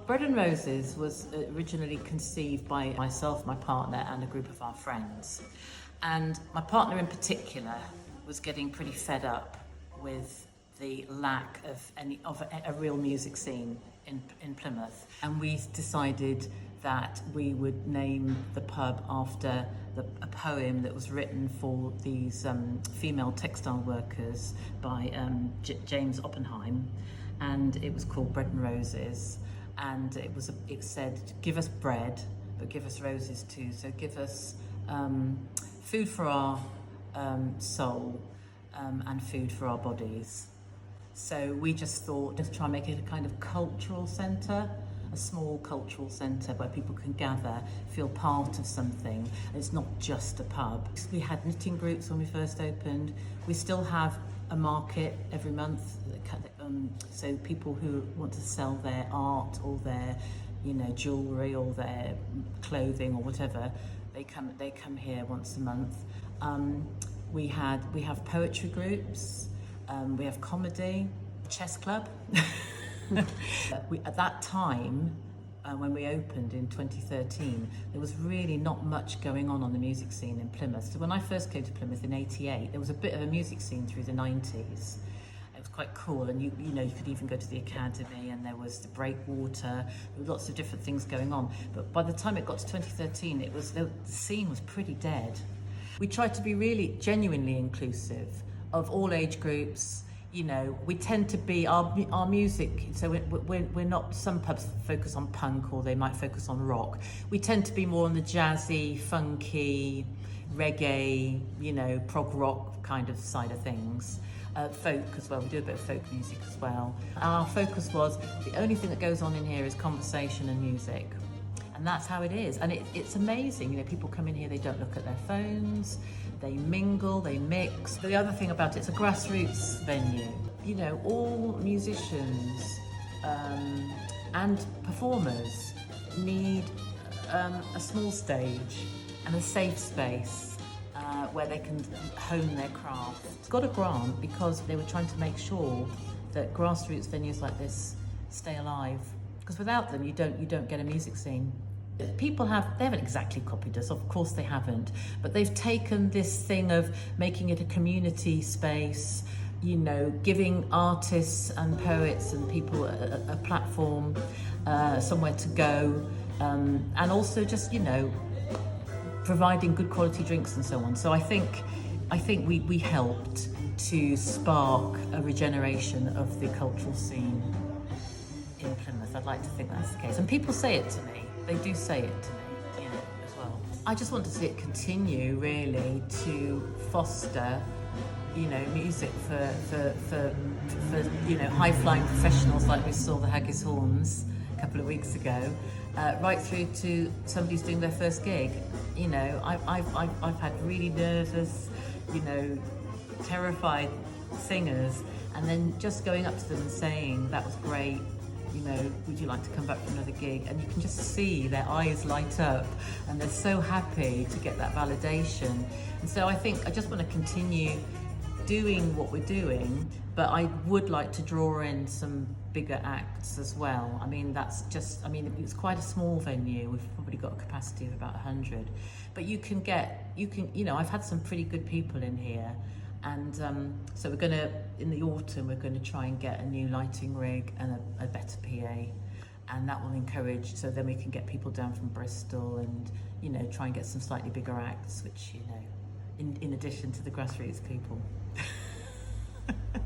Bread and Roses was originally conceived by myself, my partner, and a group of our friends. And my partner in particular was getting pretty fed up with the lack of a real music scene in Plymouth. And we decided that we would name the pub after a poem that was written for these female textile workers by James Oppenheim, and it was called Bread and Roses. And it said, give us bread, but give us roses too. So give us food for our soul and food for our bodies. So we just thought, let's try and make it a kind of cultural centre, a small cultural centre where people can gather, feel part of something. It's not just a pub. We had knitting groups when we first opened. We still have a market every month, so people who want to sell their art or their, jewellery or their clothing or whatever, they come here once a month. We have poetry groups. We have comedy, chess club. At that time, when we opened in 2013, there was really not much going on the music scene in Plymouth. So when I first came to Plymouth in '88, there was a bit of a music scene through the '90s. It was quite cool, and you could even go to the academy, and there was the breakwater. There were lots of different things going on. But by the time it got to 2013, the scene was pretty dead. We tried to be really genuinely inclusive of all age groups. We tend to be our music, so we're not, some pubs focus on punk or they might focus on rock. We tend to be more on the jazzy, funky, reggae, prog rock kind of side of things. Folk as well, we do a bit of folk music as well. And our focus was, the only thing that goes on in here is conversation and music. And that's how it is. And it's amazing, people come in here, they don't look at their phones, they mingle, they mix. The other thing about it's a grassroots venue. All musicians and performers need a small stage and a safe space where they can hone their craft. It's got a grant because they were trying to make sure that grassroots venues like this stay alive. Because without them, you don't get a music scene. People they haven't exactly copied us, of course they haven't, but they've taken this thing of making it a community space, giving artists and poets and people a platform, somewhere to go, and also just, providing good quality drinks and so on. So I think we helped to spark a regeneration of the cultural scene in Plymouth. I'd like to think that's the case. And people say it to me. They do say it to me, as well. I just want to see it continue, really, to foster, music for high-flying professionals like we saw the Haggis Horns a couple of weeks ago, right through to somebody who's doing their first gig. I've had really nervous, terrified singers, and then just going up to them and saying, that was great, would you like to come back for another gig? And you can just see their eyes light up and they're so happy to get that validation. And so I think I just want to continue doing what we're doing, but I would like to draw in some bigger acts as well. It's quite a small venue. We've probably got a capacity of about 100, but I've had some pretty good people in here. And so in the autumn, we're going to try and get a new lighting rig and a better PA, and that will encourage, so then we can get people down from Bristol and, try and get some slightly bigger acts, which, in addition to the grassroots people.